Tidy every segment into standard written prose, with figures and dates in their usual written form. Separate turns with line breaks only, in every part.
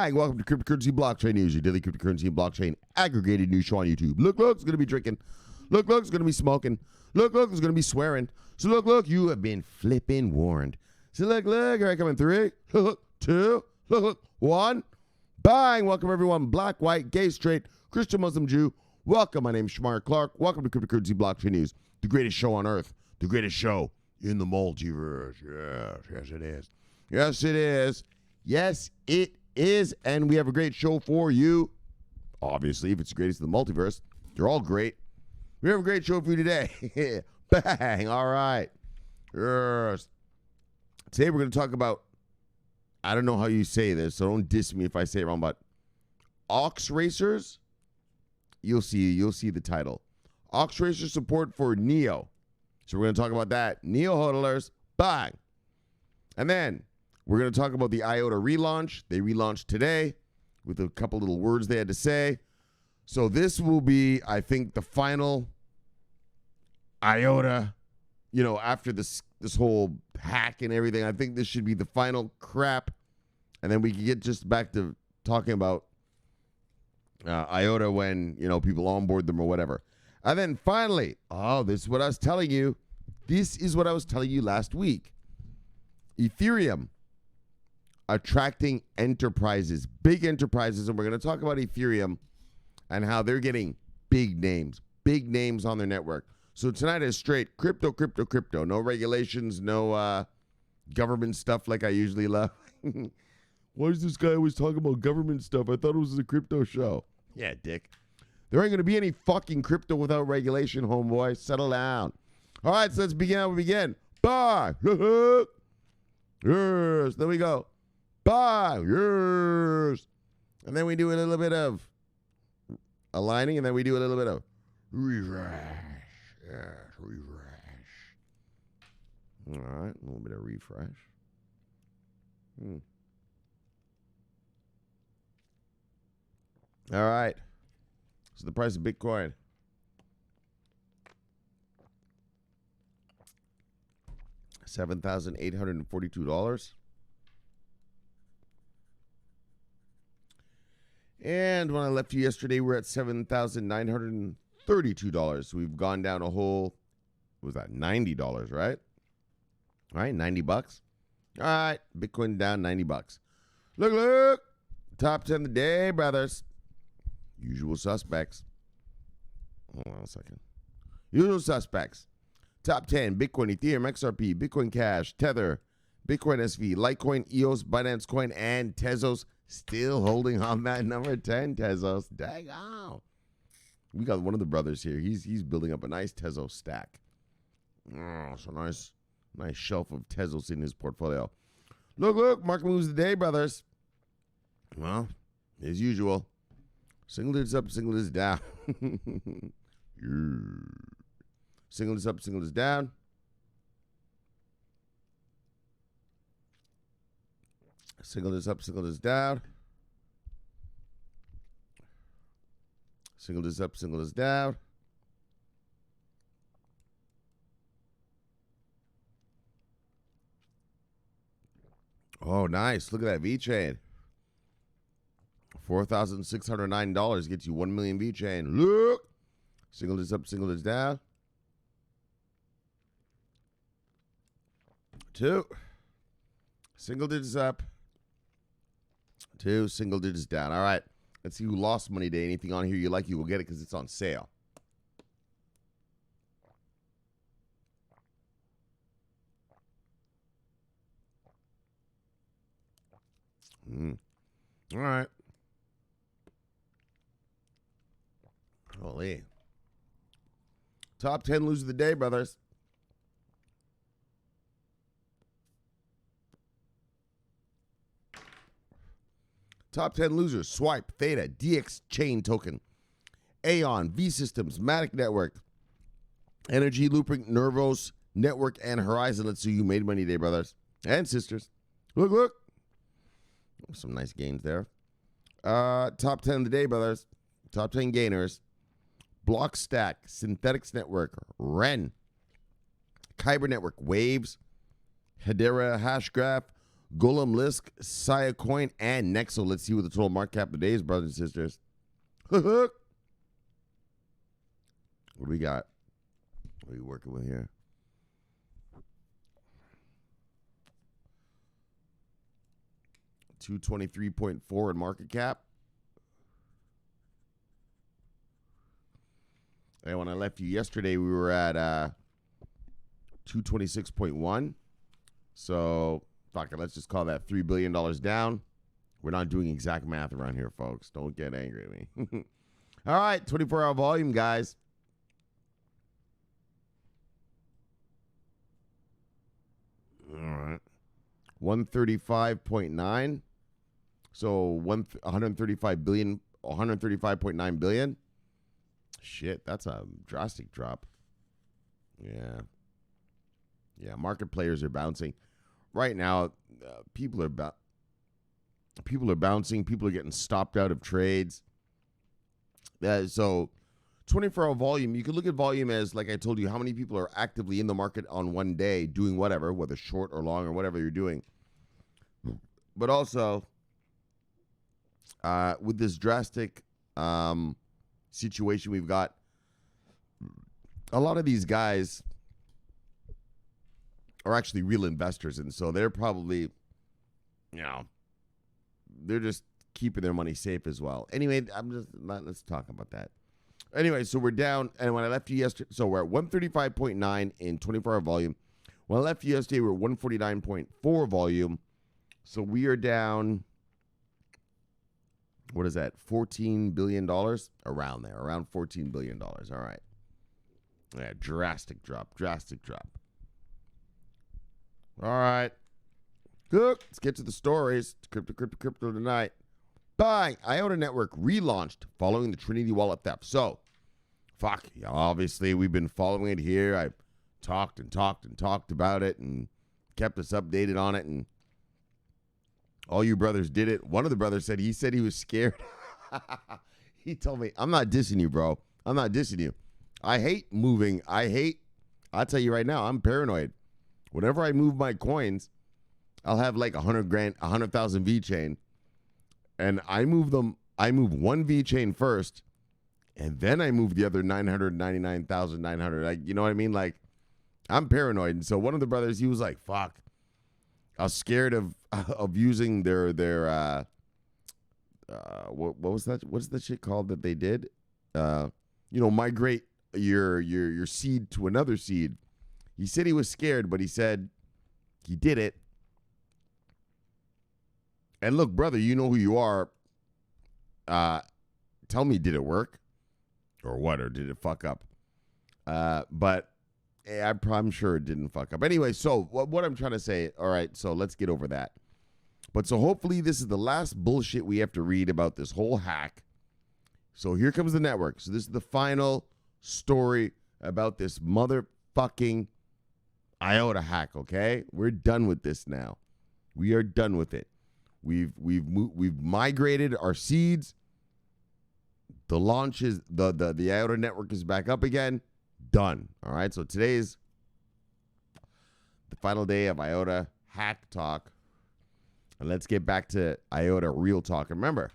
Bang! Welcome to Cryptocurrency Blockchain News, your daily cryptocurrency and blockchain aggregated news show on YouTube. Look, it's going to be drinking. Look, it's going to be smoking. Look, it's going to be swearing. So look, you have been flipping warned. So look, here I come in 3, 2, 1. Bang! Welcome everyone, black, white, gay, straight, Christian, Muslim, Jew. Welcome, my name is Shomari Clarke. Welcome to Cryptocurrency Blockchain News, the greatest show on earth, the greatest show in the multiverse. Yes, it is. Yes, it is. Yes, it is. And we have a great show for you. Obviously, if it's the greatest in the multiverse, they're all great. We have a great show for you today. Bang. All right. Yes. Today we're going to talk about, I don't know how you say this, so don't diss me if I say it wrong, but Ox Racers. You'll see the title. Ox Racer support for Neo. So we're going to talk about that. Neo hodlers. Bang. And then we're going to talk about the Iota relaunch. They relaunched today with a couple little words they had to say. So this will be, I think, the final Iota, after this whole hack and everything. I think this should be the final crap. And then we can get just back to talking about Iota when, people onboard them or whatever. And then finally, this is what I was telling you. This is what I was telling you last week. Ethereum attracting enterprises, big enterprises, and we're going to talk about Ethereum and how they're getting big names on their network. So tonight is straight crypto. No regulations, no government stuff like I usually love. Why is this guy always talking about government stuff? I thought it was a crypto show. Yeah, dick. There ain't going to be any fucking crypto without regulation, homeboy. Settle down. All right, so let's begin. We begin. Bye. Yes. There we go. Bye. Yes. And then we do a little bit of aligning, and then we do a little bit of refresh. Yes, refresh. All right, a little bit of refresh. All right. So the price of Bitcoin. $7,842. And when I left you yesterday, we're at $7,932. So we've gone down a whole, what was that, $90, right? All right, $90. All right, Bitcoin down $90. Look. Top 10 of the day, brothers. Usual suspects. Hold on a second. Usual suspects. Top 10, Bitcoin, Ethereum, XRP, Bitcoin Cash, Tether, Bitcoin SV, Litecoin, EOS, Binance Coin, and Tezos. Still holding on that number 10, Tezos. Dang on. We got one of the brothers here. He's building up a nice Tezos stack. So nice shelf of Tezos in his portfolio. Look, market moves of the day, brothers. Well, as usual, single digits up, single digits down. Single digits up, single digits down. Single digits up, single digits down. Single digits up, single digits down. Oh, nice. Look at that V-Chain. $4,609 gets you 1 million V-Chain. Look. Single digits up, single digits down. 2. Single digits up. 2 single digits down. All right. Let's see who lost money today. Anything on here you like, you will get it because it's on sale. All right. Holy. Top 10 losers of the day, brothers. Top 10 losers. Swipe, Theta, DX Chain Token, Aeon, V Systems, Matic Network, Energy, Looping, Nervos, Network, and Horizon. Let's see who made money today, brothers and sisters. Look. Some nice gains there. Top 10 of the day, brothers. Top 10 gainers. Blockstack, Synthetics Network, Ren, Kyber Network, Waves, Hedera, Hashgraph, Golem Lisk, Saya Coin, and Nexo. Let's see what the total market cap of the day is, brothers and sisters. What do we got? What are you working with here? $223.4 in market cap. And when I left you yesterday, we were at 226.1. So, fuck it, let's just call that $3 billion down. We're not doing exact math around here, folks. Don't get angry at me. All right, 24-hour volume, guys. All right. 135.9. So 135 billion, 135.9 billion. Shit, that's a drastic drop. Yeah. Yeah, market players are bouncing. Right now, people are bouncing. People are getting stopped out of trades. So 24-hour volume, you can look at volume as, like I told you, how many people are actively in the market on one day doing whatever, whether short or long or whatever you're doing. But also, with this drastic situation we've got, a lot of these guys are actually real investors, and so they're probably, they're just keeping their money safe as well. Anyway, let's talk about that. Anyway, so we're down, and when I left you yesterday, so we're at 135.9 in 24-hour volume. When I left you yesterday, we were 149.4 volume. So we are down, what is that, $14 billion? Around there, around $14 billion. All right. Yeah, drastic drop. All right. Good. Let's get to the stories. Crypto tonight. Bang. Iota Network relaunched following the Trinity wallet theft. So, obviously we've been following it here. I've talked about it and kept us updated on it, and all you brothers did it. One of the brothers said he was scared. He told me, I'm not dissing you, bro. I'm not dissing you. I hate moving. I'll tell you right now, I'm paranoid. Whenever I move my coins, I'll have like 100,000 VeChain. And I move one VeChain first, and then I move the other 999,900. You know what I mean? Like, I'm paranoid. And so one of the brothers, he was like, fuck. I was scared of using their what was that? What's the shit called that they did? Migrate your seed to another seed. He said he was scared, but he said he did it. And look, brother, you know who you are. Tell me, did it work? Or what? Or did it fuck up? But I'm sure it didn't fuck up. Anyway, so what I'm trying to say, all right, so let's get over that. But so hopefully this is the last bullshit we have to read about this whole hack. So here comes the network. So this is the final story about this motherfucking Iota hack, okay? We're done with this now. We are done with it. We've migrated our seeds. The launch is the Iota network is back up again. Done. All right. So today's the final day of Iota hack talk. And let's get back to Iota real talk. Remember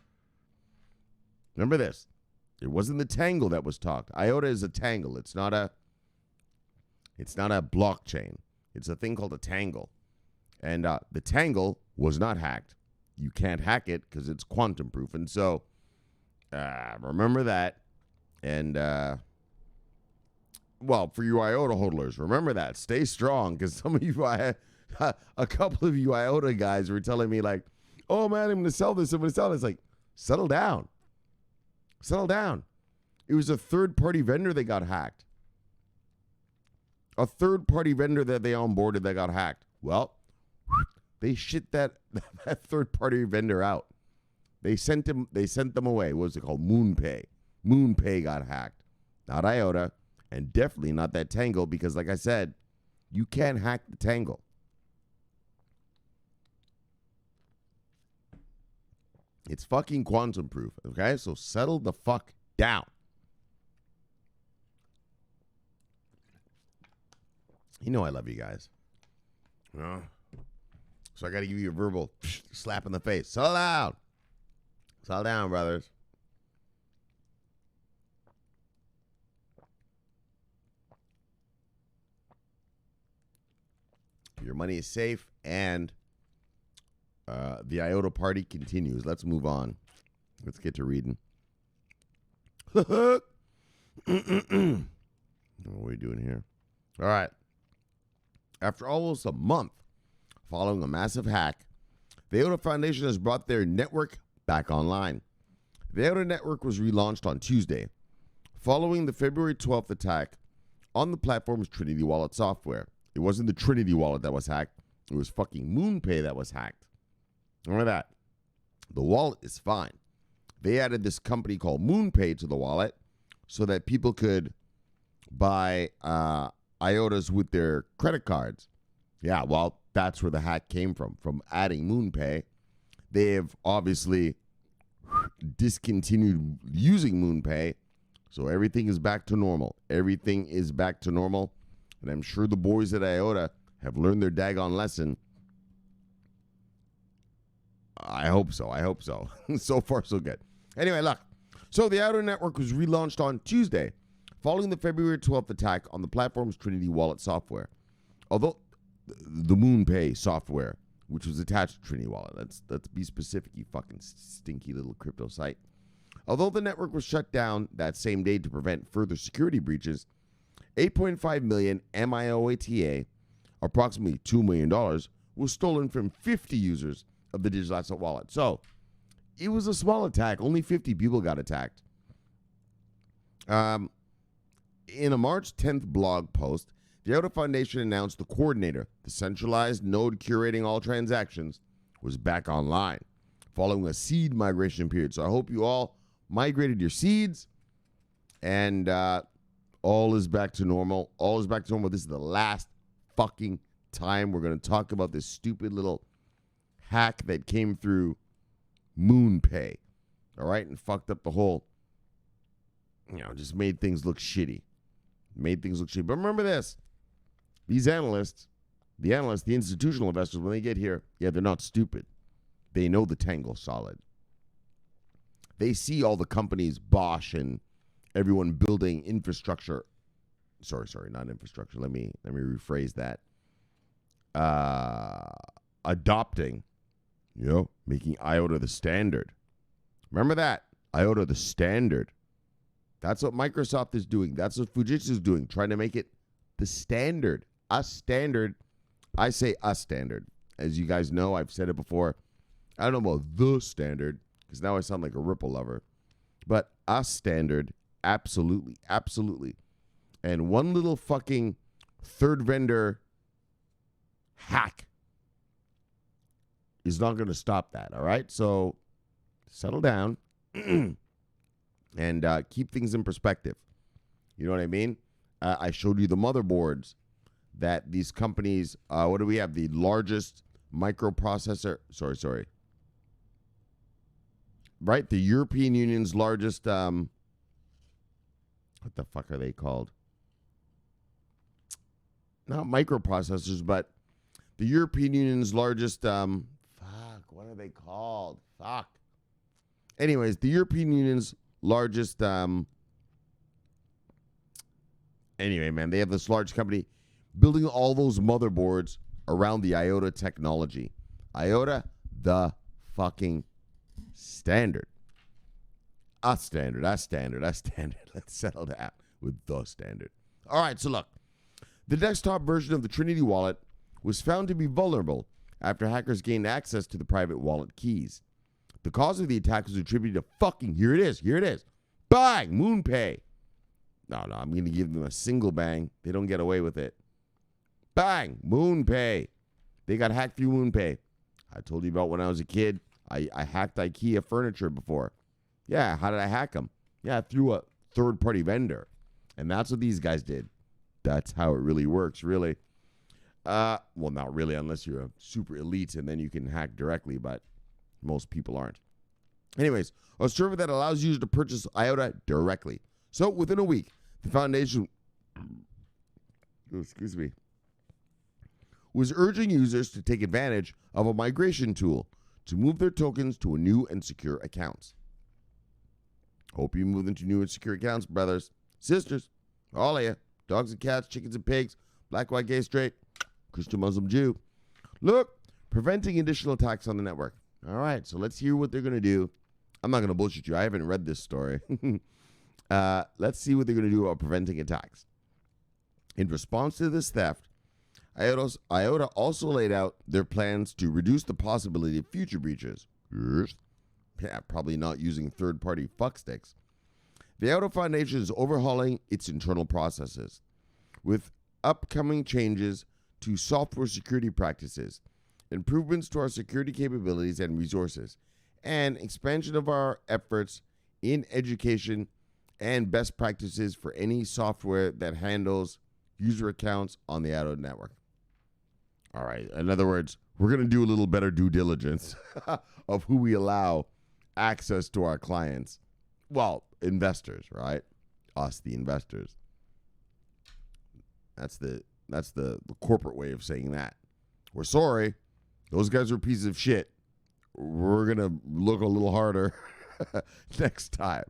this. It wasn't the tangle that was talked. Iota is a tangle. It's not a blockchain. It's a thing called a tangle. And the tangle was not hacked. You can't hack it because it's quantum proof. And so remember that. And for you Iota hodlers, remember that. Stay strong, because some of you, a couple of you Iota guys were telling me like, oh man, I'm going to sell this. Like, settle down. It was a third-party vendor that got hacked. A third-party vendor that they onboarded that got hacked. Well, they shit that third-party vendor out. They sent them away. What was it called? MoonPay. MoonPay got hacked. Not Iota, and definitely not that Tangle, because like I said, you can't hack the Tangle. It's fucking quantum proof, okay? So settle the fuck down. You know I love you guys. So I got to give you a verbal slap in the face. Settle down. Settle down, brothers. Your money is safe, and the Iota party continues. Let's move on. Let's get to reading. What are we doing here? All right. After almost a month following a massive hack, the Iota Foundation has brought their network back online. The Iota network was relaunched on Tuesday, following the February 12th attack on the platform's Trinity wallet software. It wasn't the Trinity wallet that was hacked. It was fucking MoonPay that was hacked. Remember that. The wallet is fine. They added this company called MoonPay to the wallet so that people could buy IOTAs with their credit cards. Yeah, well, that's where the hack came from adding MoonPay. They have obviously discontinued using MoonPay, so everything is back to normal. Everything is back to normal. And I'm sure the boys at Iota have learned their daggone lesson. I hope so. So far, so good. Anyway, look. So the Iota network was relaunched on Tuesday, following the February 12th attack on the platform's Trinity wallet software. Although the MoonPay software, which was attached to Trinity wallet. Let's be specific, you fucking stinky little crypto site. Although the network was shut down that same day to prevent further security breaches, 8.5 million MIOATA, approximately $2 million, was stolen from 50 users of the digital asset wallet. So it was a small attack. Only 50 people got attacked. In a March 10th blog post, the Iota Foundation announced the coordinator, the centralized node curating all transactions, was back online following a seed migration period. So I hope you all migrated your seeds and all is back to normal. All is back to normal. This is the last fucking time we're going to talk about this stupid little hack that came through MoonPay. All right? And fucked up the whole, just made things look shitty. But remember this. These analysts, the institutional investors, when they get here, they're not stupid. They know the tangle's solid. They see all the companies, Bosch and everyone building infrastructure. Sorry, not infrastructure. Let me rephrase that. Adopting, making Iota the standard. Remember that. Iota the standard. That's what Microsoft is doing. That's what Fujitsu is doing, trying to make it the standard. Us standard. I say us standard. As you guys know, I've said it before. I don't know about the standard, because now I sound like a Ripple lover. But us standard, absolutely. And one little fucking third vendor hack is not going to stop that, all right? So settle down and keep things in perspective. You know what I mean? I showed you the motherboards that these companies, what do we have? The largest microprocessor, sorry. Right? The European Union's largest, what the fuck are they called? Not microprocessors, but the European Union's largest, what are they called? Anyways, the European Union's largest, anyway, man, they have this large company building all those motherboards around the Iota technology. Iota, the fucking standard. A standard. Let's settle down with the standard. All right, so look. The desktop version of the Trinity wallet was found to be vulnerable after hackers gained access to the private wallet keys. The cause of the attack was attributed to fucking, here it is. Bang! MoonPay. No, I'm going to give them a single bang. They don't get away with it. Bang! MoonPay. They got hacked through MoonPay. I told you about when I was a kid. I hacked IKEA furniture before. Yeah, how did I hack them? Yeah, through a third-party vendor. And that's what these guys did. That's how it really works, really. Well, not really, unless you're a super elite and then you can hack directly, but most people aren't. Anyways, a server that allows users to purchase Iota directly. So within a week, the foundation, was urging users to take advantage of a migration tool to move their tokens to a new and secure accounts. Hope you move into new and secure accounts, brothers, sisters, all of you, dogs and cats, chickens and pigs, black, white, gay, straight, Christian, Muslim, Jew. Look, preventing additional attacks on the network. All right, so let's hear what they're going to do. I'm not going to bullshit you. I haven't read this story. Let's see what they're going to do about preventing attacks. In response to this theft, Iota also laid out their plans to reduce the possibility of future breaches. Yeah, probably not using third-party fucksticks. The Iota Foundation is overhauling its internal processes with upcoming changes to software security practices, improvements to our security capabilities and resources, and expansion of our efforts in education and best practices for any software that handles user accounts on the Iota network. All right. In other words, we're going to do a little better due diligence of who we allow access to our clients. Well, investors, right? Us, the investors. That's the corporate way of saying that. We're sorry. Those guys are pieces of shit. We're going to look a little harder next time.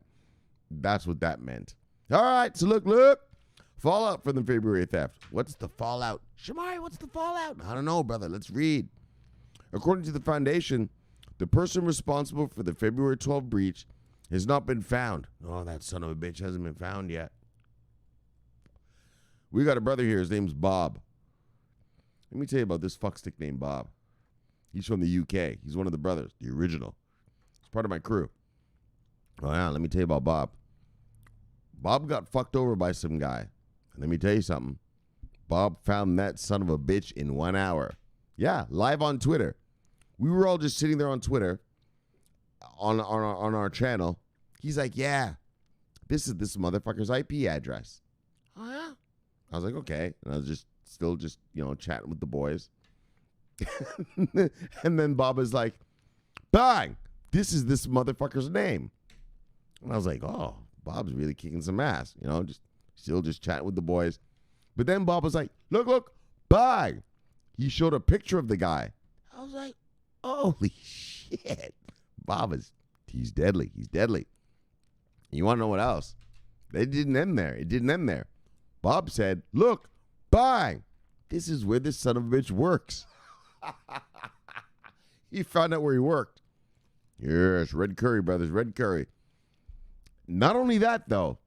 That's what that meant. All right. So look. Fallout from the February theft. What's the fallout? Shomari, what's the fallout? I don't know, brother. Let's read. According to the foundation, the person responsible for the February 12 breach has not been found. Oh, that son of a bitch hasn't been found yet. We got a brother here. His name's Bob. Let me tell you about this fuckstick named Bob. He's from the UK. He's one of the brothers, the original. He's part of my crew. Oh, yeah, let me tell you about Bob. Bob got fucked over by some guy. And let me tell you something. Bob found that son of a bitch in 1 hour. Yeah, live on Twitter. We were all just sitting there on Twitter on our channel. He's like, yeah, this is this motherfucker's IP address. Oh, yeah? I was like, okay. And I was still chatting with the boys. And then Bob is like, bang, this is this motherfucker's name. And I was like, oh, Bob's really kicking some ass, still chatting with the boys. But then Bob was like, look, bang. He showed a picture of the guy. I was like, holy shit. He's deadly. He's deadly. You want to know what else? It didn't end there. Bob said, look, bang. This is where this son of a bitch works. He found out where he worked. Yes, Red Curry, brothers, Red Curry. Not only that, though,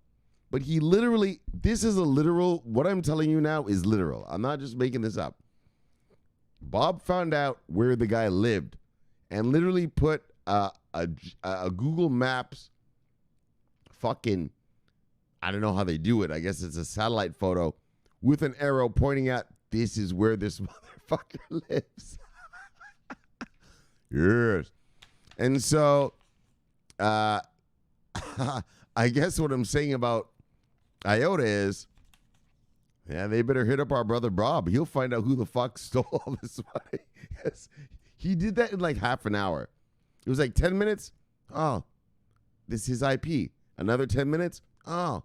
but he literally, this is a literal, what I'm telling you now is literal. I'm not just making this up. Bob found out where the guy lived and literally put a Google Maps fucking, I don't know how they do it. I guess it's a satellite photo with an arrow pointing out, this is where this motherfucker lives. Yes. And so, I guess what I'm saying about Iota is, yeah, they better hit up our brother Bob. He'll find out who the fuck stole all this money. Yes. He did that in like half an hour. It was like 10 minutes. Oh, this is his IP. Another 10 minutes. Oh,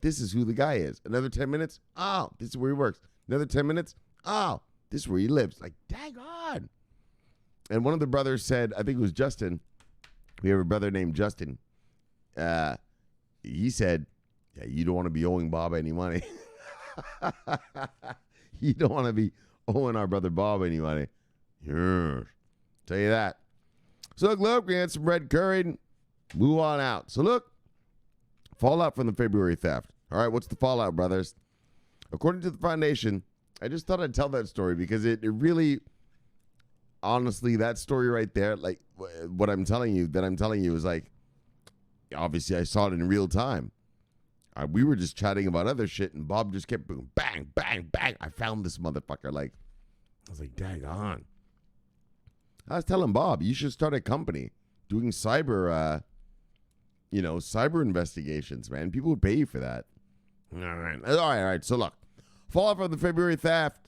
this is who the guy is. Another 10 minutes. Oh, this is where he works. Another 10 minutes. Oh, this is where he lives. Like, dang on. And one of the brothers said, I think it was Justin. We have a brother named Justin. He said, yeah, you don't want to be owing Bob any money. You don't want to be owing our brother Bob any money. Yeah, tell you that. So look, we had some red curry. Move on out. So look, fallout from the February theft. All right, what's the fallout, brothers? According to the foundation, I just thought I'd tell that story because it really, honestly, that story right there, like what I'm telling you is like, obviously I saw it in real time. We were just chatting about other shit, and Bob just kept boom, bang, bang, bang. I found this motherfucker. Like, I was like, dang on. I was telling Bob, you should start a company doing cyber investigations, man. People would pay you for that. All right. So look, fallout from the February theft.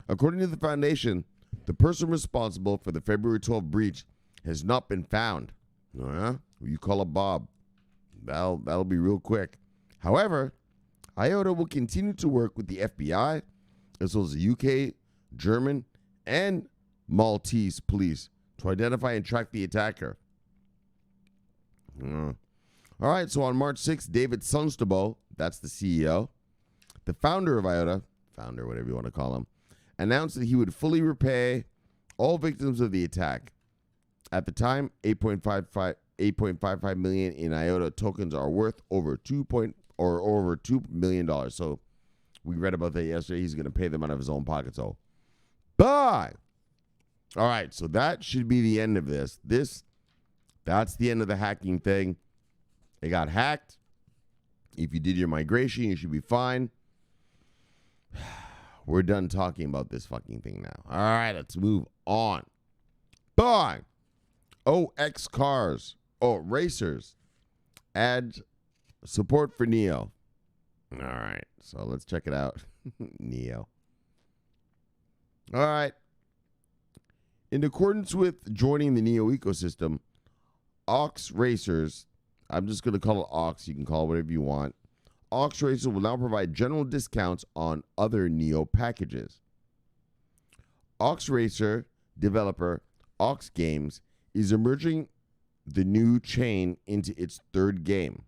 According to the foundation, the person responsible for the February 12 breach has not been found. You call up Bob. That'll be real quick. However, Iota will continue to work with the FBI as well as the UK German, and Maltese police to identify and track the attacker. All right, so on March 6th, David Sunstable, that's the CEO, the founder of Iota, whatever you want to call him, announced that he would fully repay all victims of the attack. At the time, 8.55 million in Iota tokens are worth over $2 million. So we read about that yesterday. He's going to pay them out of his own pocket. So bye. All right, so that should be the end of this. That's the end of the hacking thing. It got hacked. If you did your migration, you should be fine. We're done talking about this fucking thing now. All right, let's move on. Bye. OX cars. Racers. Add support for Neo. All right, so let's check it out. Neo. All right. In accordance with joining the Neo ecosystem, Ox Racers, I'm just going to call it Ox. You can call it whatever you want. Ox Racers will now provide general discounts on other Neo packages. Ox Racer developer Ox Games is emerging the new chain into its third game.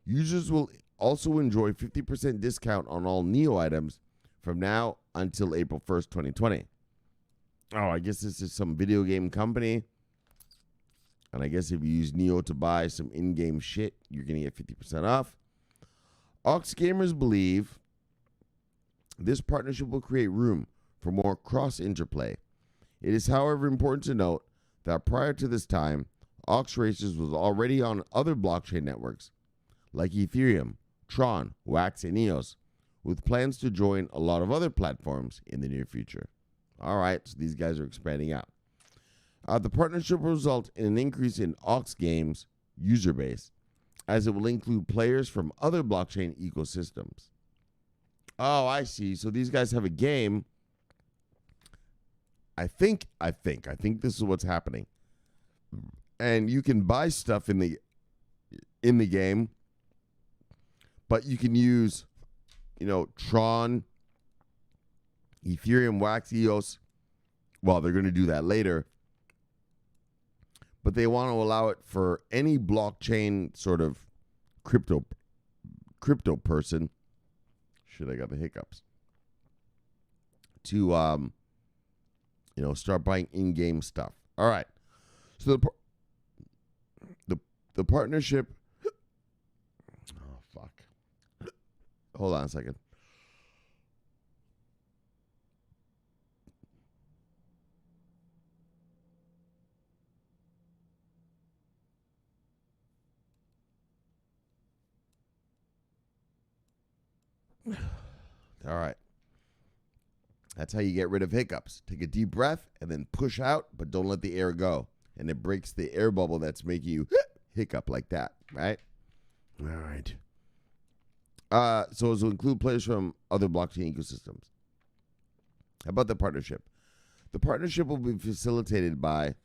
Users will also enjoy 50% discount on all Neo items from now until April 1st, 2020. Oh, I guess this is some video game company. And I guess if you use Neo to buy some in-game shit, you're going to get 50% off. Ox Gamers believe this partnership will create room for more cross-interplay. It is, however, important to note that prior to this time, Ox Racers was already on other blockchain networks like Ethereum, Tron, Wax, and EOS, with plans to join a lot of other platforms in the near future. All right, so these guys are expanding out. The partnership will result in an increase in Ox Games' user base, as it will include players from other blockchain ecosystems. Oh, I see. So these guys have a game. I think this is what's happening. And you can buy stuff in the game, but you can use, Tron, Ethereum, Wax, EOS. Well, they're going to do that later. But they want to allow it for any blockchain sort of crypto person. Shit, I got the hiccups. To start buying in-game stuff. All right. So the partnership. Oh fuck. Hold on a second. All right. That's how you get rid of hiccups. Take a deep breath and then push out, but don't let the air go. And it breaks the air bubble that's making you hiccup like that, right? All right. So it will include players from other blockchain ecosystems. How about the partnership? The partnership will be facilitated by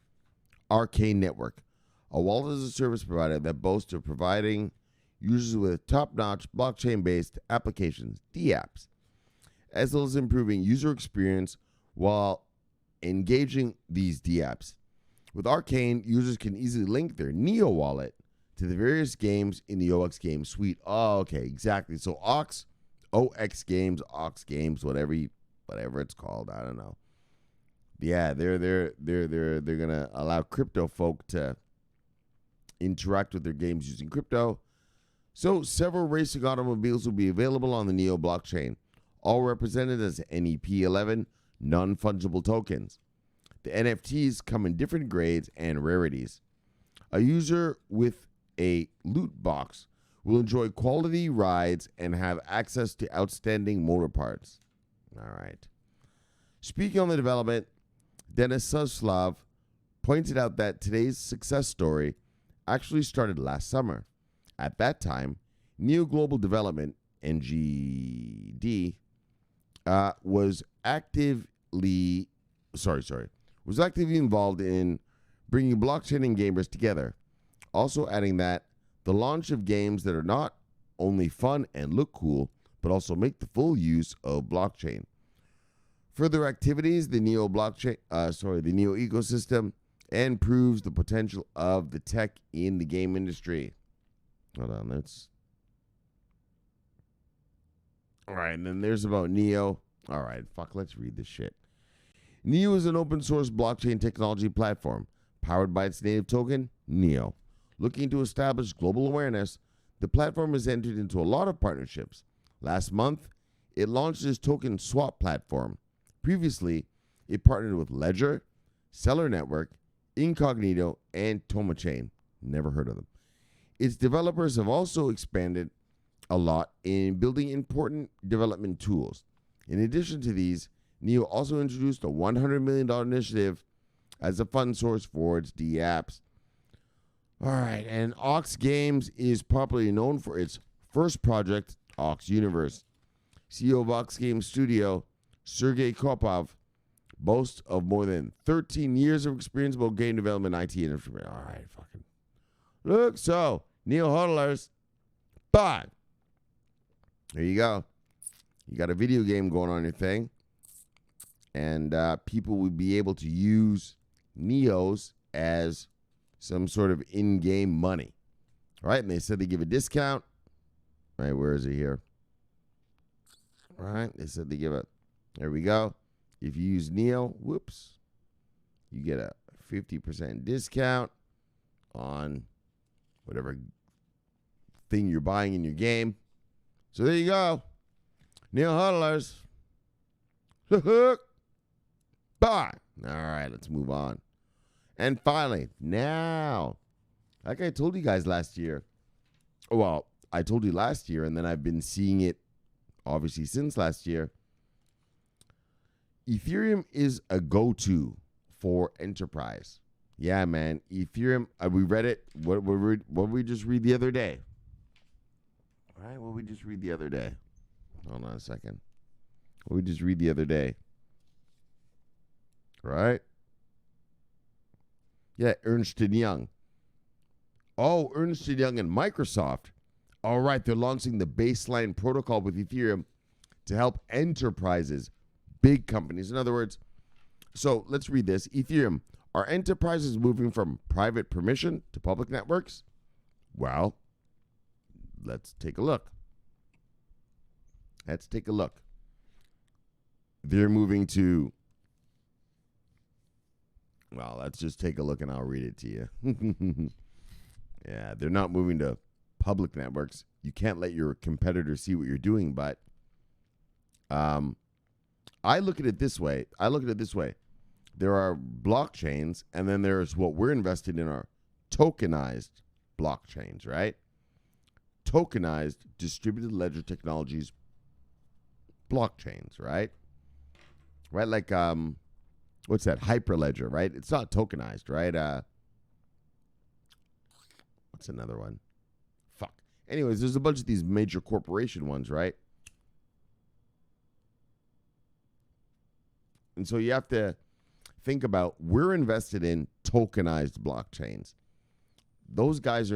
Arcane Network, a wallet-as-a-service provider that boasts of providing users with top-notch blockchain-based applications, DApps, as well as improving user experience while engaging these DApps. With Arcane, users can easily link their Neo wallet to the various games in the OX Games suite. Oh, okay, exactly. So OX Games, whatever it's called, I don't know. Yeah, they're gonna allow crypto folk to interact with their games using crypto. So several racing automobiles will be available on the Neo blockchain, all represented as NEP11 non-fungible tokens. The NFTs come in different grades and rarities. A user with a loot box will enjoy quality rides and have access to outstanding motor parts. All right. Speaking on the development, Denis Suslav pointed out that today's success story actually started last summer. At that time, Neo Global Development, NGD, was actively involved in bringing blockchain and gamers together. Also adding that the launch of games that are not only fun and look cool, but also make the full use of blockchain. Further activities, the Neo blockchain, the Neo ecosystem, and proves the potential of the tech in the game industry. Hold on, all right, and then there's about Neo. All right, let's read this shit. Neo is an open source blockchain technology platform powered by its native token, Neo. Looking to establish global awareness, the platform has entered into a lot of partnerships. Last month, it launched its token swap platform. Previously, it partnered with Ledger, Seller Network, Incognito, and Tomachain. Never heard of them. Its developers have also expanded a lot in building important development tools. In addition to these, Neo also introduced a $100 million initiative as a fund source for its D-apps. All right, and Ox Games is popularly known for its first project, Ox Universe. CEO of Ox Games Studio, Sergey Kopov, boasts of more than 13 years of experience about game development, IT, and information. All right, fucking. Look, so, Neo hodlers, but there you go. You got a video game going on your thing, and people would be able to use Neos as some sort of in-game money, right? And they said they give a discount. Right, where is it here? All right, they said they give a, there we go. If you use Neo, you get a 50% discount on whatever thing you're buying in your game. So there you go. Neo hodlers. Bye. All right, let's move on. And finally, now, like I told you guys last year, well, I told you last year, and then I've been seeing it, obviously, since last year. Ethereum is a go-to for enterprise. Yeah, man. Ethereum, we read it. What did we just read the other day? All right, what did we just read the other day? Hold on a second. What did we just read the other day? Right? Yeah, Ernst & Young. Oh, Ernst & Young and Microsoft. All right, they're launching the baseline protocol with Ethereum to help enterprises, big companies. In other words, so let's read this. Ethereum, are enterprises moving from private permission to public networks? Well, let's take a look. They're moving to, well, let's just take a look and I'll read it to you. Yeah, they're not moving to public networks. You can't let your competitors see what you're doing, but I look at it this way. There are blockchains, and then there's what we're invested in are tokenized blockchains, right? Tokenized distributed ledger technologies blockchains, right? Right, like what's that? Hyperledger, right? It's not tokenized, right? What's another one? Fuck. Anyways, there's a bunch of these major corporation ones, right? And so you have to think about, we're invested in tokenized blockchains. Those guys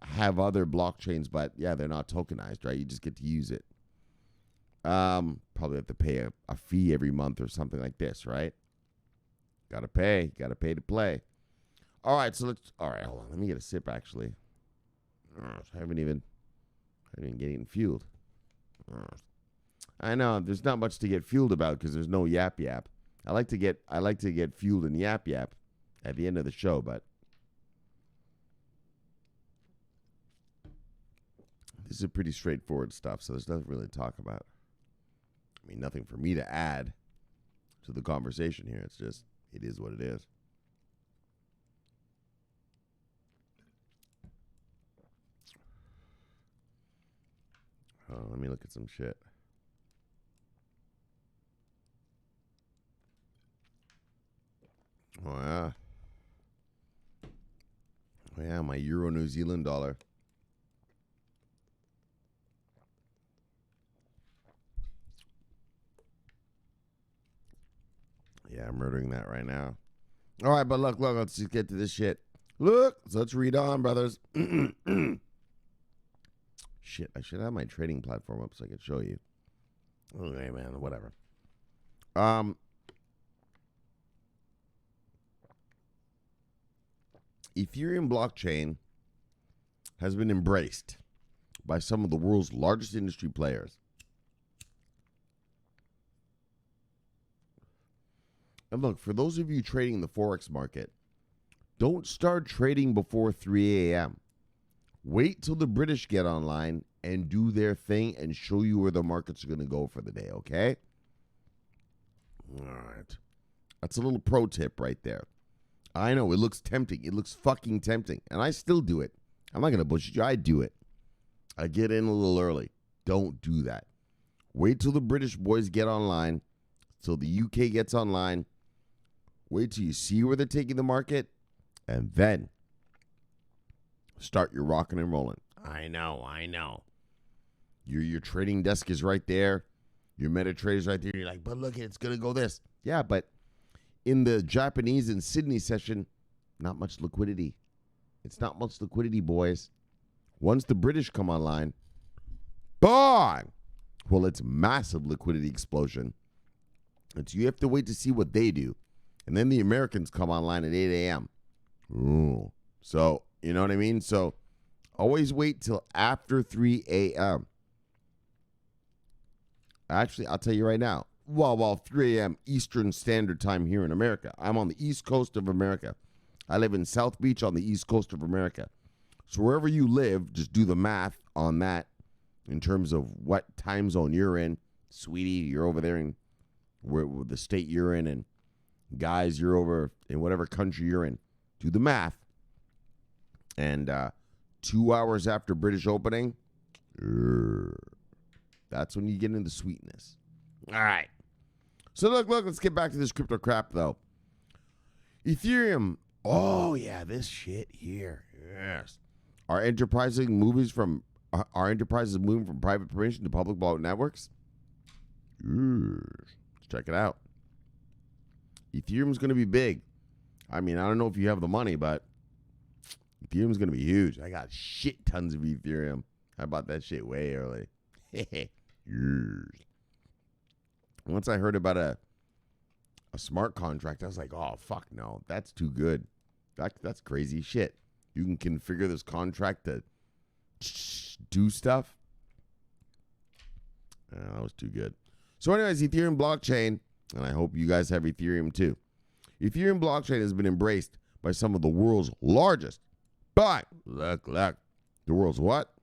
have other blockchains, but yeah, they're not tokenized, right? You just get to use it. Probably have to pay a fee every month or something like this, right? Gotta pay to play. All right, hold on. Let me get a sip, actually. I haven't even getting fueled. I know there's not much to get fueled about because there's no yap. I like to get fueled in yap at the end of the show, but this is pretty straightforward stuff, so there's nothing really to talk about. I mean, nothing for me to add to the conversation here. It's just, it is what it is. Oh, let me look at some shit. Oh, yeah. Oh, yeah, my Euro New Zealand dollar. Yeah, I'm murdering that right now. All right, but look, let's just get to this shit. Look, so let's read on, brothers. Shit, I should have my trading platform up so I could show you. Okay, man, whatever. Ethereum blockchain has been embraced by some of the world's largest industry players. And look, for those of you trading the Forex market, don't start trading before 3 a.m. Wait till the British get online and do their thing and show you where the markets are going to go for the day, okay? All right. That's a little pro tip right there. I know, it looks tempting. It looks fucking tempting. And I still do it. I'm not going to bullshit you. I do it. I get in a little early. Don't do that. Wait till the British boys get online, till the UK gets online. Wait till you see where they're taking the market, and then start your rocking and rolling. I know. Your trading desk is right there. Your MetaTrader is right there. You're like, but look, it's going to go this. Yeah, but in the Japanese and Sydney session, not much liquidity. It's not much liquidity, boys. Once the British come online, bang! Well, it's massive liquidity explosion. And so you have to wait to see what they do. And then the Americans come online at 8 a.m. Ooh. So, you know what I mean? So, always wait till after 3 a.m. Actually, I'll tell you right now. Well, 3 a.m. Eastern Standard Time here in America. I'm on the East Coast of America. I live in South Beach on the East Coast of America. So, wherever you live, just do the math on that in terms of what time zone you're in. Sweetie, you're over there in where the state you're in, and guys, you're over in whatever country you're in. Do the math. And 2 hours after British opening, that's when you get into sweetness. All right. So look, let's get back to this crypto crap, though. Ethereum. Oh, yeah, this shit here. Yes. Are enterprises moving from private permission to public block networks? Let's check it out. Ethereum's going to be big. I mean, I don't know if you have the money, but Ethereum's going to be huge. I got shit tons of Ethereum. I bought that shit way early. Once I heard about a smart contract, I was like, oh, fuck no. That's too good. That's crazy shit. You can configure this contract to do stuff. That was too good. So anyways, Ethereum blockchain, and I hope you guys have Ethereum too. Ethereum blockchain has been embraced by some of the world's largest, but look, the world's what?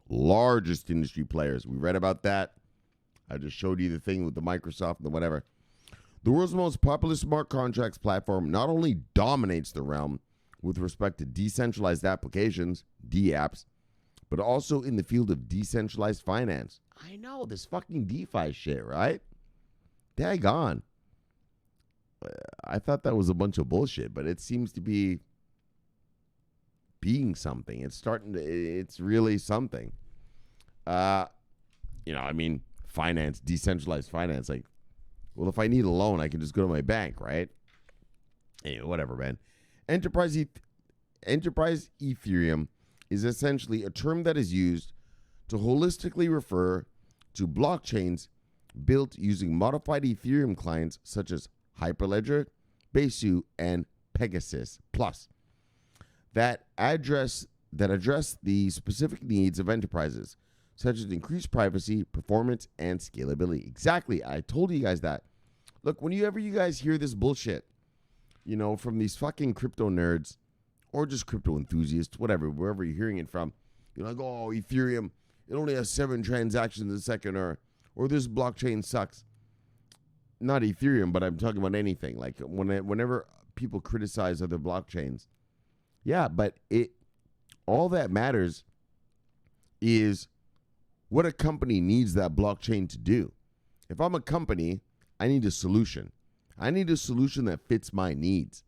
Largest industry players. We read about that. I just showed you the thing with the Microsoft and the whatever. The world's most popular smart contracts platform not only dominates the realm with respect to decentralized applications, DApps, but also in the field of decentralized finance. I know, this fucking DeFi shit, right? Daggone. I thought that was a bunch of bullshit, but it seems to be being something. It's really something. Finance, decentralized finance. Like, well, if I need a loan, I can just go to my bank, right? Anyway, whatever, man. Enterprise Ethereum is essentially a term that is used to holistically refer to blockchains built using modified Ethereum clients such as Hyperledger, Besu, and Pegasus Plus that address the specific needs of enterprises, such as increased privacy, performance, and scalability. Exactly. I told you guys that. Look, whenever you guys hear this bullshit, from these fucking crypto nerds or just crypto enthusiasts, whatever, wherever you're hearing it from, you're like, oh, Ethereum, it only has 7 transactions a second, or this blockchain sucks. Not Ethereum, but I'm talking about anything. Like whenever people criticize other blockchains, yeah, but all that matters is what a company needs that blockchain to do. If I'm a company, I need a solution. I need a solution that fits my needs,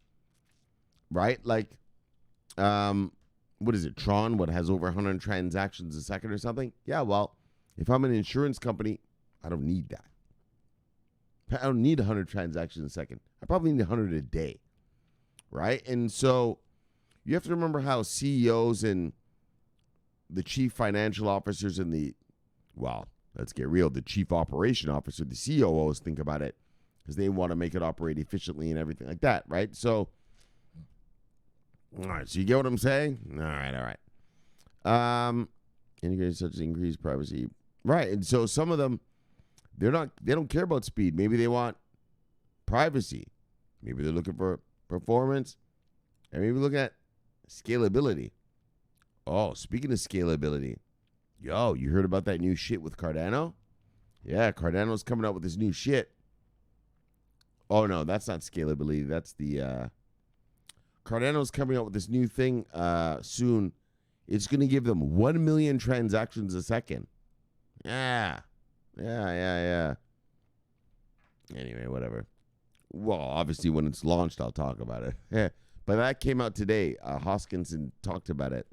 right? Like, what is it, Tron? What has over 100 transactions a second or something? Yeah, well, if I'm an insurance company, I don't need that. I don't need 100 transactions a second. I probably need 100 a day, right? And so you have to remember how CEOs and the chief financial officers and let's get real. The chief operation officer, the COOs think about it because they want to make it operate efficiently and everything like that, right? So, all right. So you get what I'm saying? All right. Integrated such as increased privacy, right? And so some of them, they don't care about speed. Maybe they want privacy. Maybe they're looking for performance, and maybe look at scalability. Oh, speaking of scalability, yo, you heard about that new shit with Cardano? Yeah, Cardano's coming out with this new shit. Oh no, that's not scalability. That's the Cardano's coming out with this new thing soon. It's going to give them 1 million transactions a second. Yeah. Anyway, whatever. Well, obviously, when it's launched, I'll talk about it. But that came out today. Hoskinson talked about it.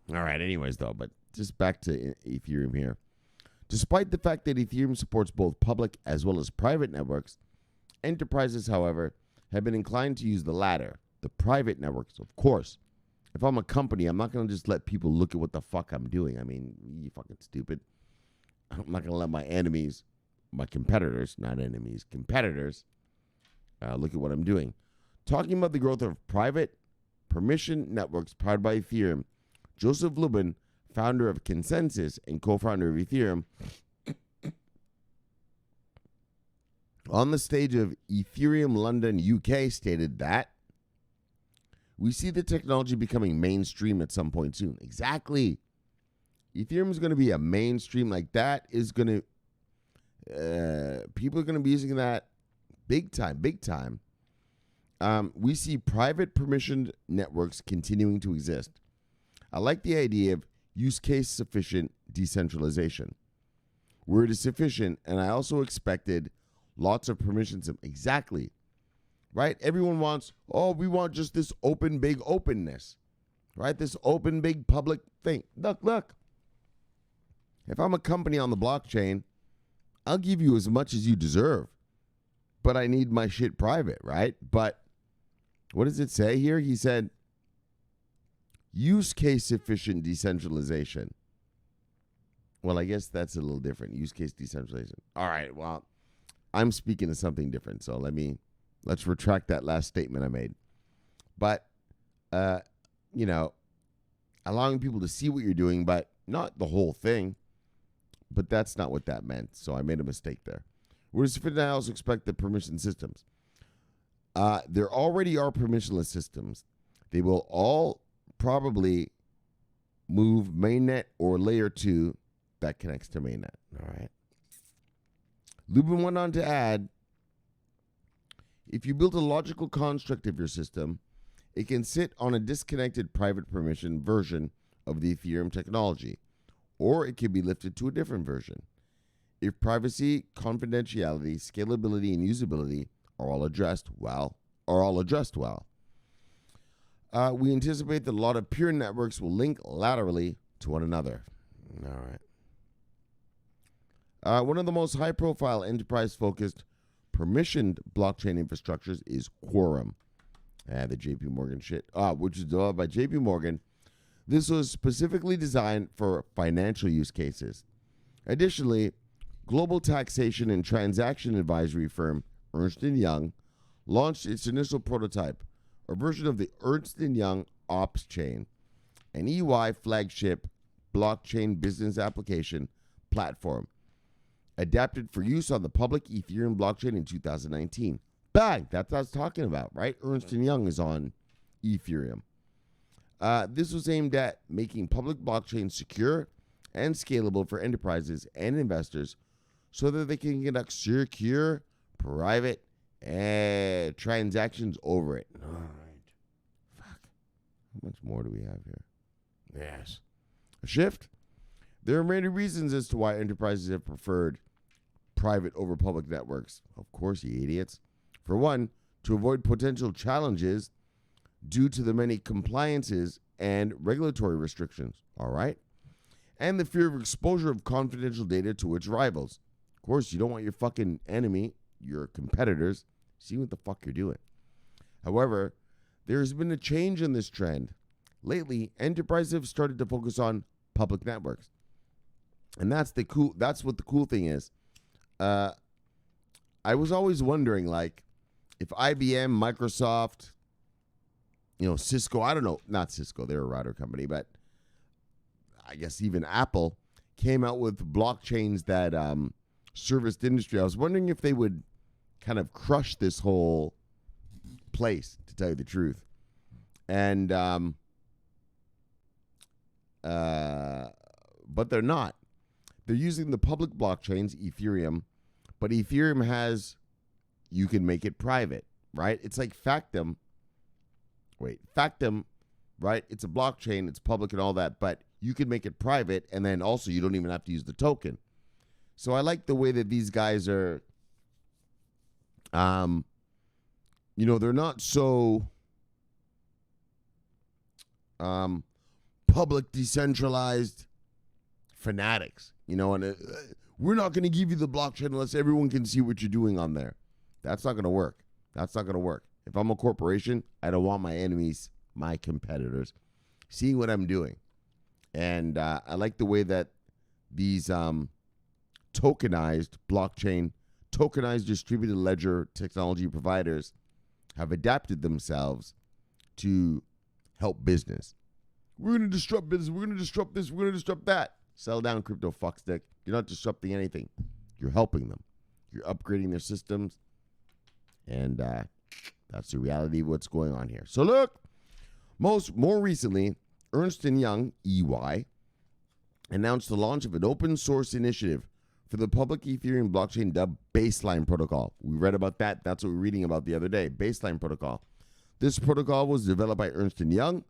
All right, anyways, though, but just back to Ethereum here. Despite the fact that Ethereum supports both public as well as private networks, enterprises, however, have been inclined to use the latter, the private networks, of course. If I'm a company, I'm not going to just let people look at what the fuck I'm doing. I mean, you fucking stupid. I'm not going to let my enemies, my competitors, not enemies, competitors, look at what I'm doing. Talking about the growth of private permission networks powered by Ethereum, Joseph Lubin, founder of Consensus and co-founder of Ethereum, on the stage of Ethereum London, UK, stated that we see the technology becoming mainstream at some point soon. Exactly. Ethereum is going to be a mainstream, like that is going to, people are going to be using that big time. We see private permissioned networks continuing to exist. I like the idea of use case sufficient decentralization. Word is sufficient, and I also expected lots of permissions. Exactly. Right? Everyone wants, we want just this open, big openness. Right? This open, big public thing. Look. If I'm a company on the blockchain, I'll give you as much as you deserve. But I need my shit private, right? But what does it say here? He said, use case sufficient decentralization. Well, I guess that's a little different. Use case decentralization. All right, well, I'm speaking of something different. So let's retract that last statement I made. But, allowing people to see what you're doing, but not the whole thing. But that's not what that meant. So I made a mistake there. Whereas I also expect the permission systems. There already are permissionless systems. They will all probably move mainnet or layer 2 that connects to mainnet. All right. Lubin went on to add, if you build a logical construct of your system, it can sit on a disconnected private permission version of the Ethereum technology, or it can be lifted to a different version. If privacy, confidentiality, scalability, and usability are all addressed well, we anticipate that a lot of peer networks will link laterally to one another. All right. One of the most high-profile enterprise-focused permissioned blockchain infrastructures is Quorum. The JP Morgan shit, which is developed by JP Morgan. This was specifically designed for financial use cases. Additionally, global taxation and transaction advisory firm Ernst & Young launched its initial prototype, a version of the Ernst & Young Ops Chain, an EY flagship blockchain business application platform, adapted for use on the public Ethereum blockchain in 2019. Bang! That's what I was talking about, right? Ernst & Young is on Ethereum. This was aimed at making public blockchains secure and scalable for enterprises and investors so that they can conduct secure, private transactions over it. All right. Fuck. How much more do we have here? Yes. A shift? There are many reasons as to why enterprises have preferred private over public networks. Of course, you idiots. For one, to avoid potential challenges due to the many compliances and regulatory restrictions, all right? And the fear of exposure of confidential data to its rivals. Of course, you don't want your fucking enemy, your competitors, seeing what the fuck you're doing. However, there has been a change in this trend, lately, enterprises have started to focus on public networks. And that's what the cool thing is. I was always wondering, like, if IBM, Microsoft, Cisco, I don't know, not Cisco, they're a router company, but I guess even Apple came out with blockchains that serviced industry. I was wondering if they would kind of crush this whole place, to tell you the truth. And but they're not. They're using the public blockchains, Ethereum, but Ethereum you can make it private, right? It's like Factum, right? It's a blockchain, it's public and all that, but you can make it private, and then also you don't even have to use the token. So I like the way that these guys are, they're not so public decentralized fanatics, and we're not going to give you the blockchain unless everyone can see what you're doing on there. That's not going to work. If I'm a corporation, I don't want my enemies, my competitors, seeing what I'm doing. And I like the way that these tokenized distributed ledger technology providers have adapted themselves to help business. We're going to disrupt business. We're going to disrupt this. We're going to disrupt that. Sell down, crypto fuckstick. You're not disrupting anything. You're helping them. You're upgrading their systems. And that's the reality of what's going on here. So look, more recently, Ernst & Young, EY, announced the launch of an open source initiative for the public Ethereum blockchain dubbed Baseline Protocol. We read about that. That's what we were reading about the other day. Baseline Protocol. This protocol was developed by Ernst & Young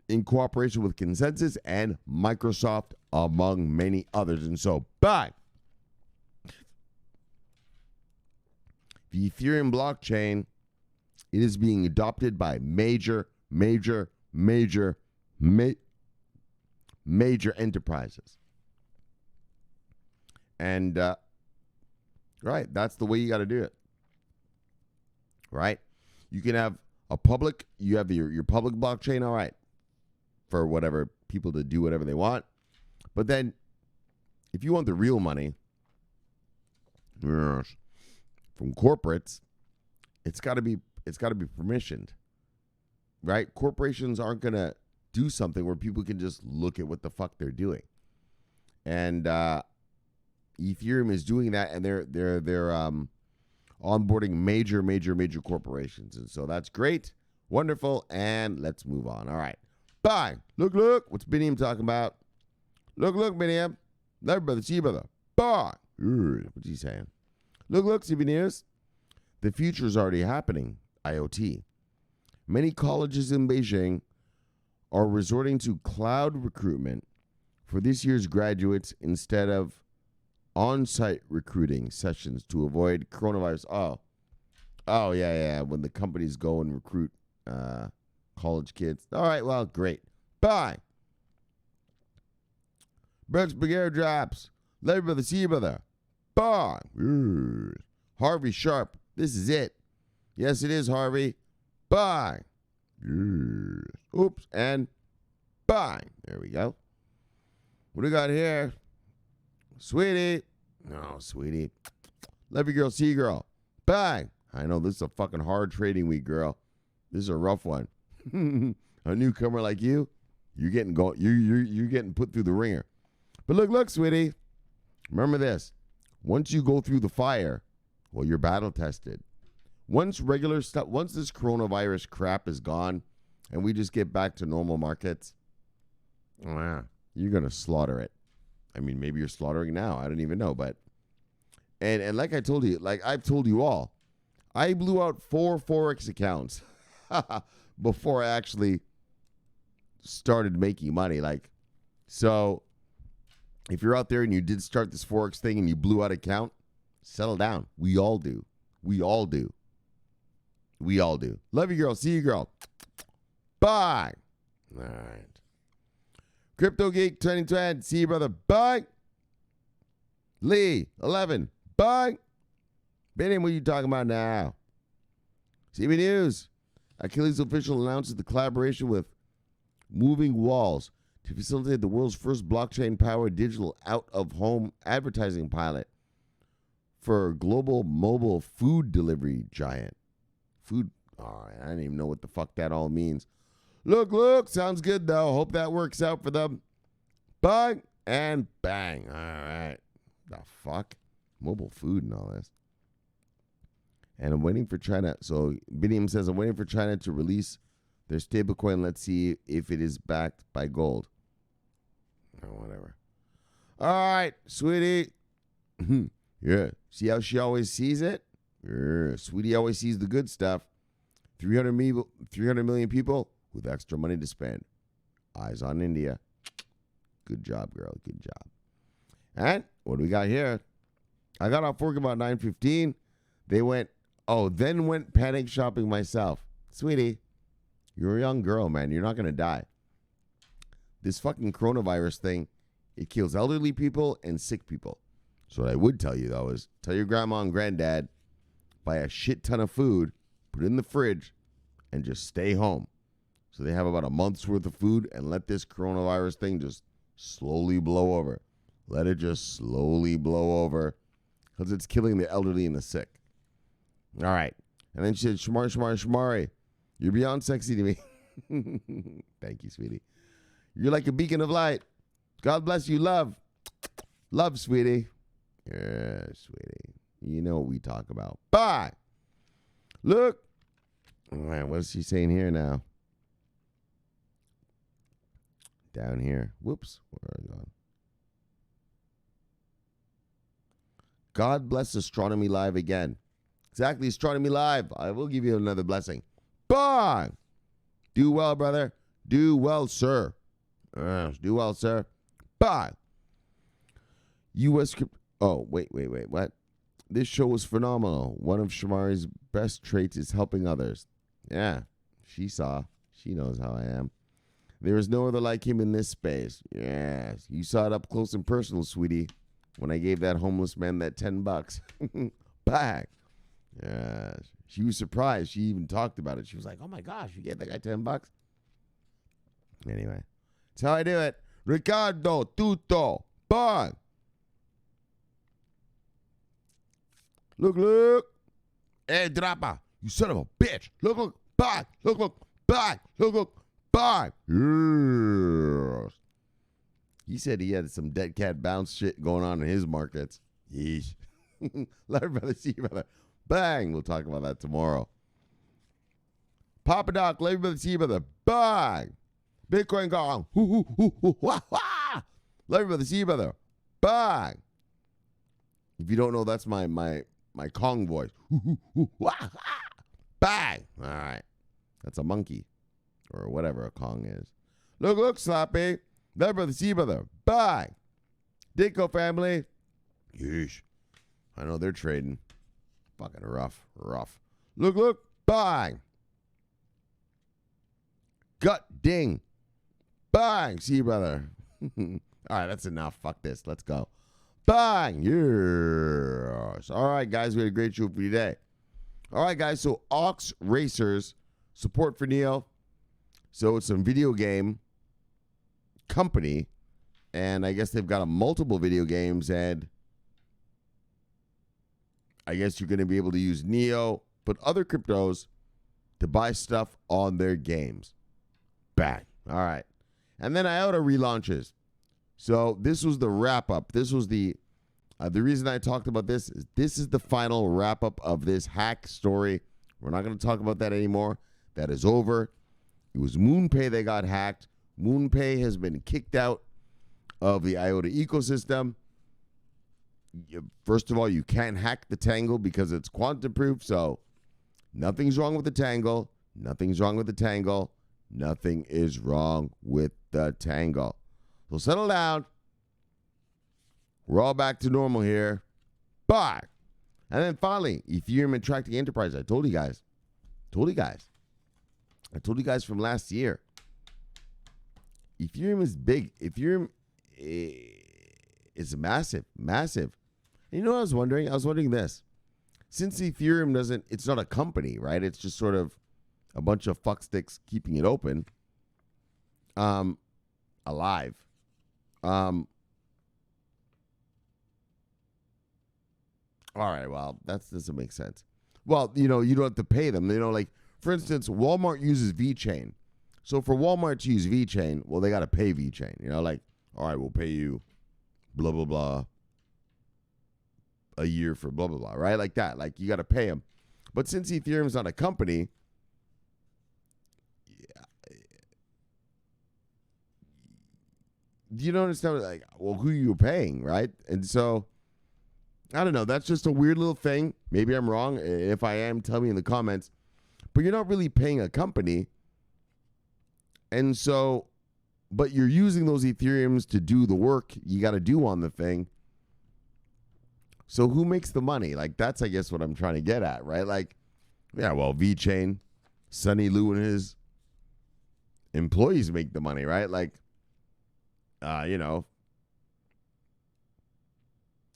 in cooperation with Consensus and Microsoft, among many others. And so, bye. The Ethereum blockchain, it is being adopted by major enterprises. And, right, that's the way you got to do it. Right? You can have you have your public blockchain, all right, for whatever, people to do whatever they want. But then, if you want the real money from corporates, it's got to be permissioned, right? Corporations aren't going to do something where people can just look at what the fuck they're doing. And Ethereum is doing that, and they're onboarding major corporations. And so that's great, wonderful, and let's move on. All right. Bye. Look, what's Biniam talking about? Look, Biniam. Love brother, see you, brother. Bye. What's he saying? Look, souvenirs. The future is already happening, IoT. Many colleges in Beijing are resorting to cloud recruitment for this year's graduates instead of on-site recruiting sessions to avoid coronavirus. Oh, yeah. When the companies go and recruit college kids. All right, well, great. Bye. Brooks Brigade drops. Love you, brother. See you, brother. Bye. Harvey Sharp. This is it. Yes, it is, Harvey. Bye. Oops. And bye. There we go. What do we got here? Sweetie. No, sweetie. Love you, girl. See you, girl. Bye. I know this is a fucking hard trading week, girl. This is a rough one. A newcomer like you, you're getting you're getting put through the ringer. But look, sweetie. Remember this. Once you go through the fire, well, you're battle tested. Once this coronavirus crap is gone and we just get back to normal markets, you're going to slaughter it. I mean, maybe you're slaughtering now. I don't even know. But, and like I told you, like I've told you all, I blew out 4 Forex accounts before I actually started making money. So if you're out there and you did start this Forex thing and you blew out an account, settle down. We all do. Love you, girl. See you, girl. Bye. All right. Crypto Geek 2020. See you, brother. Bye. Lee 11. Bye. Benny, what are you talking about now? CB News. Achilles Official announces the collaboration with moving walls to facilitate the world's first blockchain-powered digital out-of-home advertising pilot for a global mobile food delivery giant. I don't even know what the fuck that all means. Look, sounds good though. Hope that works out for them. Bang and bang. All right. The fuck? Mobile food and all this. And I'm waiting for China. So Biniam says, I'm waiting for China to release their stablecoin. Let's see if it is backed by gold. Or whatever. All right, sweetie. Yeah. See how she always sees it? Yeah. Sweetie always sees the good stuff. 300 million people with extra money to spend. Eyes on India. Good job, girl. Good job. And what do we got here? I got off work about 9:15. Then went panic shopping myself. Sweetie, you're a young girl, man. You're not going to die. This fucking coronavirus thing, it kills elderly people and sick people. So what I would tell you, though, is tell your grandma and granddad, buy a shit ton of food, put it in the fridge, and just stay home. So they have about a month's worth of food, and let this coronavirus thing just slowly blow over. Let it just slowly blow over, because it's killing the elderly and the sick. All right. And then she said, Shomari, you're beyond sexy to me. Thank you, sweetie. You're like a beacon of light. God bless you, love. Love, sweetie. Yeah, sweetie. You know what we talk about. Bye. Look. All right, what is she saying here now? Down here. Whoops. Where are I going? God bless Astronomy Live again. Exactly, Astronomy Live. I will give you another blessing. Bye. Do well, brother. Do well, sir. Do well, sir. Bye. U.S. Oh, wait. What? This show was phenomenal. One of Shomari's best traits is helping others. Yeah, she saw. She knows how I am. There is no other like him in this space. Yes, you saw it up close and personal, sweetie, when I gave that homeless man that $10. Back. Yes. She was surprised. She even talked about it. She was like, oh my gosh, you gave that guy $10? Anyway, that's how I do it. Ricardo, tutto, bye. Look. Hey, Drapa, you son of a bitch. Look, bye. Look, bye. Look, bye. Yes. He said he had some dead cat bounce shit going on in his markets. Yeesh. Love you, brother. See you, brother. Bang. We'll talk about that tomorrow. Papa Doc, love you, brother. See you, brother. Bang. Bitcoin gone. Love you, brother. See you, brother. Bang. If you don't know, that's my Kong voice. Bang. All right. That's a monkey or whatever a Kong is. Look, Slappy. Love you, brother. See you, brother. Bang. Ditko family. Yeesh. I know they're trading. Fucking rough. Look. Bang. Gut ding. Bang. See you, brother. All right, that's enough. Fuck this. Let's go. Bang. Yes. All right, guys. We had a great show for you today. All right, guys. So, Ox Racers, support for Neo. So, it's some video game company. And I guess they've got a multiple video games. And I guess you're going to be able to use Neo, but other cryptos to buy stuff on their games. Bang. All right. And then Iota relaunches. So this was the wrap up. This was the reason I talked about this is the final wrap up of this hack story. We're not going to talk about that anymore. That is over. It was MoonPay that got hacked. MoonPay has been kicked out of the Iota ecosystem. First of all, you can't hack the Tangle because it's quantum proof. So nothing's wrong with the Tangle. Nothing's wrong with the Tangle. Nothing is wrong with the Tangle. So settle down. We're all back to normal here. Bye. And then finally, Ethereum attracting enterprise. I told you guys from last year. Ethereum is big. Ethereum is massive. And you know what I was wondering? I was wondering this. Since Ethereum it's not a company, right? It's just sort of a bunch of fucksticks keeping it open. alive. All right, well, that doesn't make sense. Well, you don't have to pay them. Like, for instance, Walmart uses VeChain. So for Walmart to use VeChain, well, they got to pay VeChain. Like, all right, we'll pay you blah, blah, blah a year for blah, blah, blah, right? Like that. Like, you got to pay them. But since Ethereum's not a company, you don't understand, like, well, who are you paying, right? And so, I don't know. That's just a weird little thing. Maybe I'm wrong. If I am, tell me in the comments. But you're not really paying a company. And so, but you're using those Ethereums to do the work you got to do on the thing. So who makes the money? Like, that's, I guess, what I'm trying to get at, right? Like, yeah, well, VeChain, Sunny Lou and his employees make the money, right? Like, Yeah, you know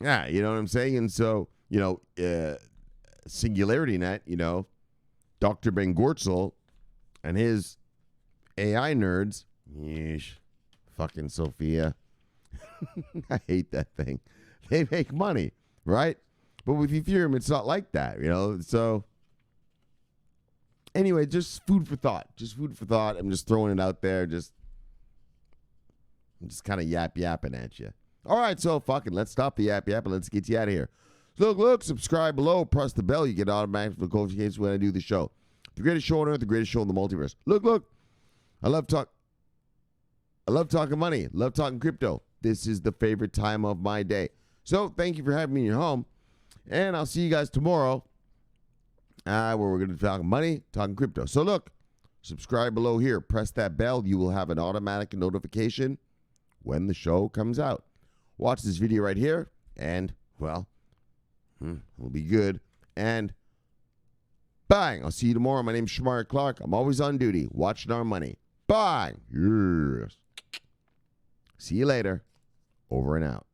what I'm saying? And so, Singularity Net, Dr. Ben Gortzel and his AI nerds, yeesh, fucking Sophia. I hate that thing. They make money, right? But with Ethereum, it's not like that, So, anyway, just food for thought. I'm just throwing it out there. I'm just kind of yapping at you. All right, so fucking let's stop the yap and let's get you out of here. So look, subscribe below, press the bell. You get automatic notifications when I do the show. The greatest show on earth, the greatest show in the multiverse. Look, I love talking money, love talking crypto. This is the favorite time of my day. So thank you for having me in your home, and I'll see you guys tomorrow, where we're going to talk money, talking crypto. So look, subscribe below here, press that bell. You will have an automatic notification when the show comes out. Watch this video right here, and, well, it'll be good. And bang, I'll see you tomorrow. My name's Shomari Clarke. I'm always on duty, watching our money. Bang. Yes. See you later. Over and out.